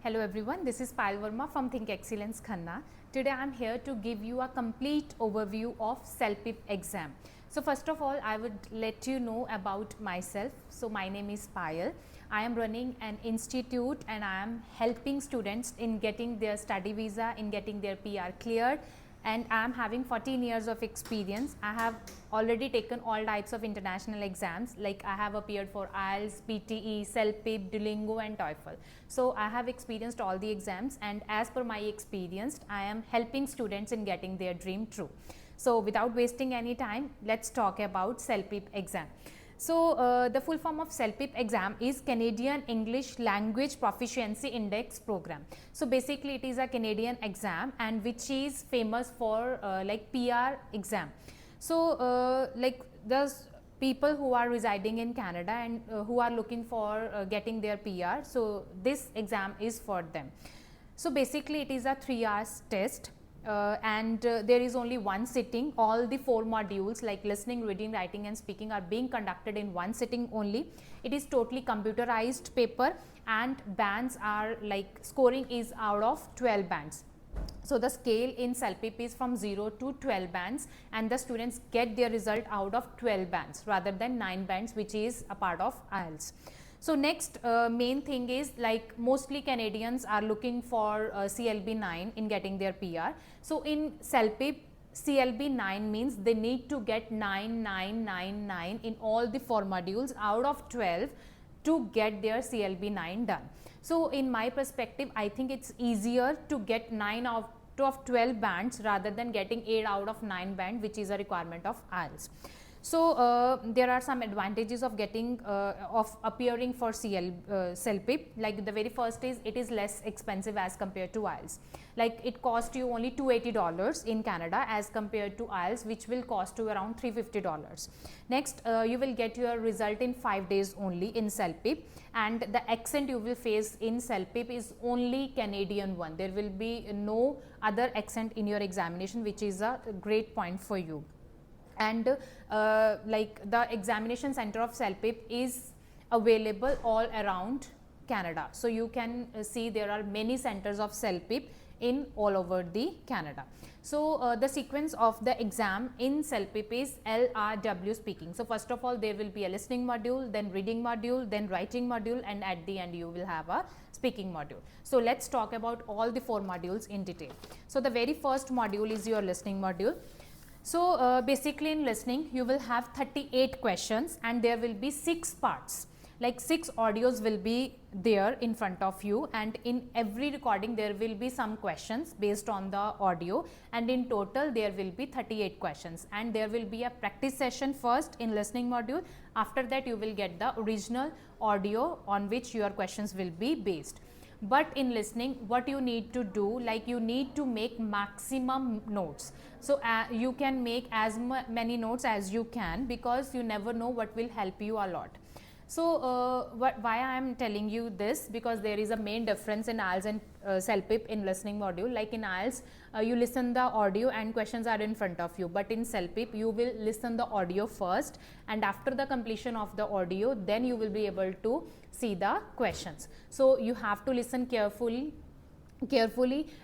Hello everyone, this is Payal Verma from Think Excellence Khanna. Today I am here to give you a complete overview of Celpip exam. So first of all, I would let you know about myself. So my name is Payal. I am running an institute and I am helping students in getting their study visa, in getting their PR cleared, and I am having 14 years of experience. I have already taken all types of international exams, like I have appeared for IELTS, PTE, Celpip, Duolingo and TOEFL. So I have experienced all the exams, and as per my experience, I am helping students in getting their dream true. So without wasting any time, let's talk about Celpip exam. So the full form of Celpip exam is Canadian English Language Proficiency Index program. So basically it is a Canadian exam and which is famous for like PR exam. So like there's people who are residing in Canada and who are looking for getting their PR. So this exam is for them. So basically it is a 3 hours test. And there is only one sitting. All the 4 modules like listening, reading, writing and speaking are being conducted in one sitting only. It is totally computerized paper and bands are like scoring is out of 12 bands. So the scale in Celpip is from 0 to 12 bands and the students get their result out of 12 bands rather than 9 bands which is a part of IELTS. So next main thing is like mostly Canadians are looking for CLB 9 in getting their PR. So in Celpip, CLB 9 means they need to get 9, 9, 9, 9 in all the 4 modules out of 12 to get their CLB 9 done. So in my perspective, I think it's easier to get 9 out of 12 bands rather than getting 8 out of 9 band, which is a requirement of IELTS. So there are some advantages of getting of appearing for Celpip. Like the very first is it is less expensive as compared to IELTS. Like it cost you only $280 in Canada as compared to IELTS, which will cost you around $350. Next, you will get your result in 5 days only in Celpip, and the accent you will face in Celpip is only Canadian one. There will be no other accent in your examination, which is a great point for you. And like the examination center of Celpip is available all around Canada. So you can see there are many centers of Celpip in all over the Canada. So the sequence of the exam in Celpip is LRW speaking. So first of all there will be a listening module, then reading module, then writing module, and at the end you will have a speaking module. So let's talk about all the 4 modules in detail. So the very first module is your listening module. So basically in listening you will have 38 questions and there will be 6 parts, like 6 audios will be there in front of you, and in every recording there will be some questions based on the audio, and in total there will be 38 questions, and there will be a practice session first in listening module. After that you will get the original audio on which your questions will be based. But in listening what you need to do, like you need to make maximum notes. So you can make as many notes as you can, because you never know what will help you a lot. So why I am telling you this, because there is a main difference in IELTS and Celpip in listening module. Like in IELTS you listen the audio and questions are in front of you, but in Celpip you will listen the audio first, and after the completion of the audio then you will be able to see the questions. So you have to listen carefully,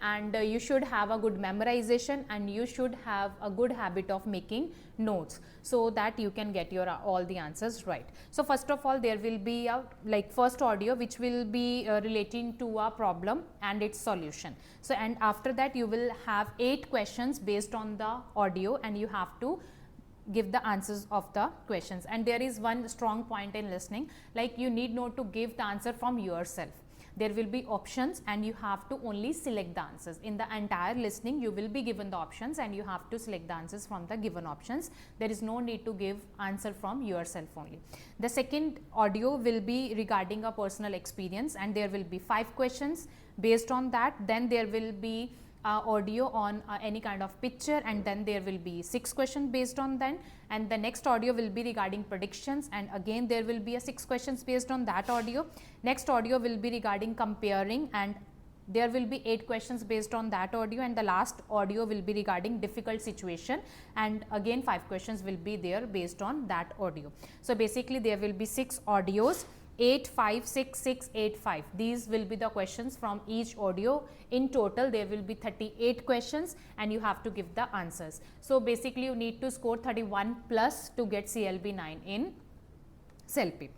and you should have a good memorization, and you should have a good habit of making notes so that you can get your all the answers right. So first of all there will be a like first audio which will be relating to a problem and its solution. So and after that you will have 8 questions based on the audio, and you have to give the answers of the questions. And there is one strong point in listening, like you need not to give the answer from yourself. There will be options and you have to only select the answers. In the entire listening you will be given the options and you have to select the answers from the given options. There is no need to give answer from yourself only. The second audio will be regarding a personal experience, and there will be 5 questions based on that. Then there will be audio on any kind of picture, and then there will be 6 questions based on that, and the next audio will be regarding predictions, and again there will be a 6 questions based on that audio. Next audio will be regarding comparing, and there will be 8 questions based on that audio, and the last audio will be regarding difficult situation, and again 5 questions will be there based on that audio. So basically there will be 6 audios 8, 5, 6, 6, 8, 5. These will be the questions from each audio. In total, there will be 38 questions and you have to give the answers. So basically, you need to score 31 plus to get CLB 9 in Celpip.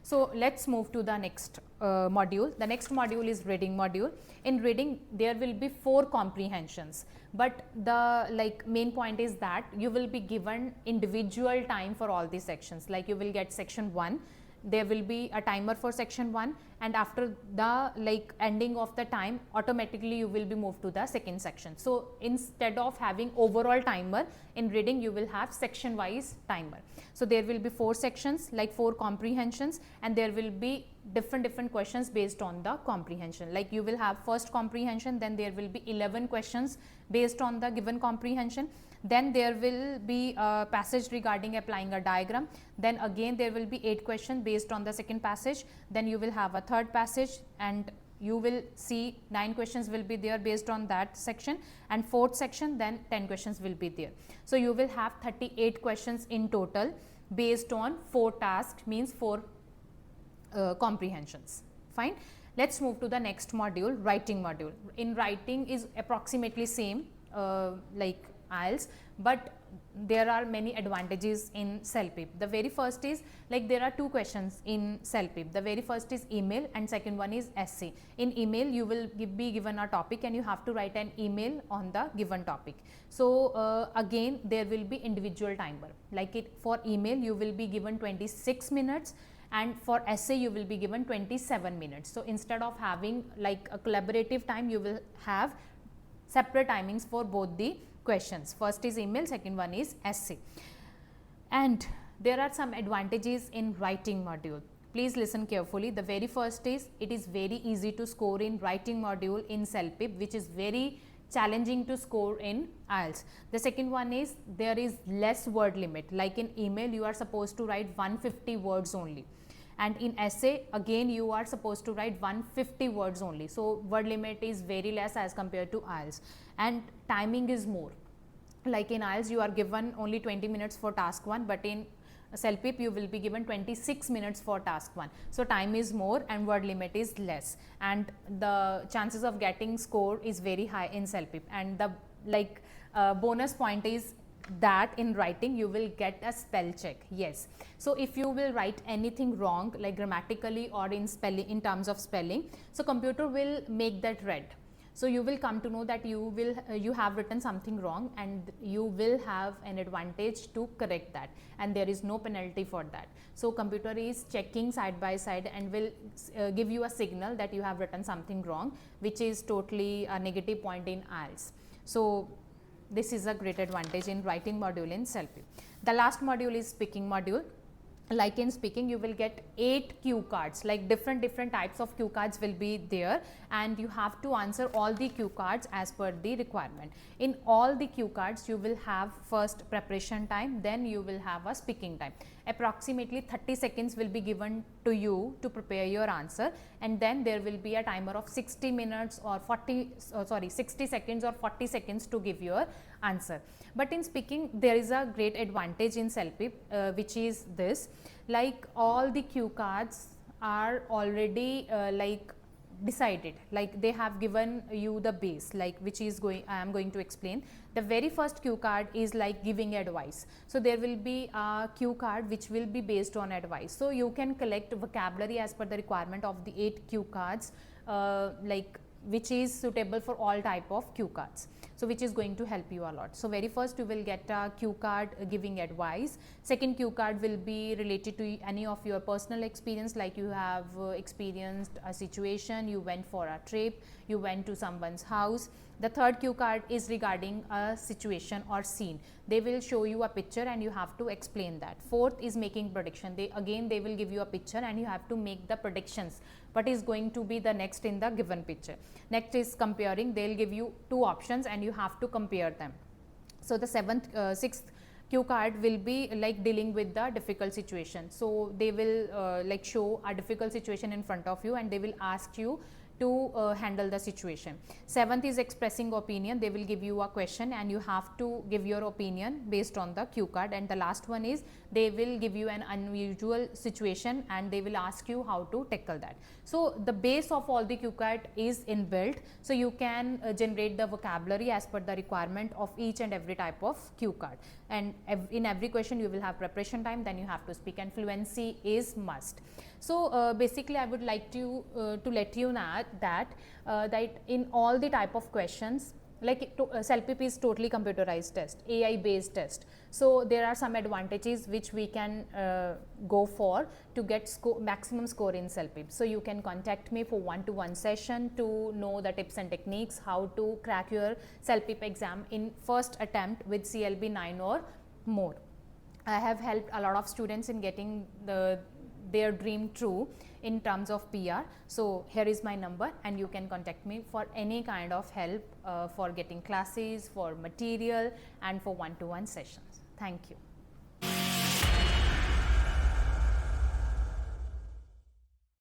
So let's move to the next module. The next module is reading module. In reading, there will be 4 comprehensions, but the main point is that you will be given individual time for all these sections. Like you will get section 1. There will be a timer for section 1, and after the ending of the time, automatically you will be moved to the second section. So instead of having overall timer in reading, you will have section wise timer. So there will be 4 sections, like 4 comprehensions, and there will be different questions based on the comprehension. Like you will have first comprehension, then there will be 11 questions based on the given comprehension. Then there will be a passage regarding applying a diagram. Then again there will be 8 questions based on the second passage. Then you will have a third passage, and you will see 9 questions will be there based on that section, and fourth section then 10 questions will be there. So you will have 38 questions in total based on 4 tasks, means 4 comprehensions. Fine. Let's move to the next module, writing module. In writing is approximately same like IELTS, but there are many advantages in Celpip. The very first is, like, there are 2 questions in Celpip. The very first is email and second one is essay. In email you will be given a topic and you have to write an email on the given topic. So again there will be individual timer. Like for email you will be given 26 minutes and for essay you will be given 27 minutes. So instead of having like a collaborative time, you will have separate timings for both the questions. First is email, second one is essay. And there are some advantages in writing module. Please listen carefully. The very first is, it is very easy to score in writing module in Celpip, which is very challenging to score in IELTS. The second one is, there is less word limit. Like in email you are supposed to write 150 words only, and in essay again you are supposed to write 150 words only. So word limit is very less as compared to IELTS, and timing is more. Like in IELTS you are given only 20 minutes for task 1, but in Celpip you will be given 26 minutes for task 1. So time is more and word limit is less, and the chances of getting score is very high in Celpip. And the bonus point is that in writing you will get a spell check. Yes, so if you will write anything wrong, like grammatically or in spelling, in terms of spelling, so computer will make that red. So you will come to know that you have written something wrong, and you will have an advantage to correct that, and there is no penalty for that. So computer is checking side by side and will give you a signal that you have written something wrong, which is totally a negative point in IELTS. So this is a great advantage in writing module in Celpip. The last module is speaking module. Like in speaking you will get 8 cue cards, like different types of cue cards will be there, and you have to answer all the cue cards as per the requirement. In all the cue cards you will have first preparation time, then you will have a speaking time. Approximately 30 seconds will be given to you to prepare your answer, and then there will be a timer of 60 minutes or 60 seconds or 40 seconds to give your answer. But in speaking there is a great advantage in Celpip, which is this, like all the cue cards are already decided, like they have given you the base, like which is I am going to explain. The very first cue card is like giving advice. So there will be a cue card which will be based on advice. So you can collect vocabulary as per the requirement of the 8 cue cards, which is suitable for all type of cue cards. So which is going to help you a lot. So very first you will get a cue card giving advice. Second cue card will be related to any of your personal experience, like you have experienced a situation, you went for a trip, you went to someone's house. The third cue card is regarding a situation or scene. They will show you a picture and you have to explain that. Fourth is making prediction. They will give you a picture and you have to make the predictions. What is going to be the next in the given picture. Next is comparing. They will give you 2 options and you have to compare them. So the sixth cue card will be like dealing with the difficult situation. So they will show a difficult situation in front of you and they will ask you to handle the situation. 7th is expressing opinion. They will give you a question and you have to give your opinion based on the cue card. And the last one is they will give you an unusual situation and they will ask you how to tackle that. So the base of all the cue card is inbuilt, so you can generate the vocabulary as per the requirement of each and every type of cue card. And in every question you will have preparation time, then you have to speak, and fluency is must. So basically I would like to let you know that in all the type of questions, like Celpip is totally computerized test, AI based test. So there are some advantages which we can go for to get maximum score in Celpip. So you can contact me for one-to-one session to know the tips and techniques how to crack your Celpip exam in first attempt with CLB 9 or more. I have helped a lot of students in getting their dream true in terms of PR. So here is my number and you can contact me for any kind of help for getting classes, for material and for one-to-one sessions. Thank you.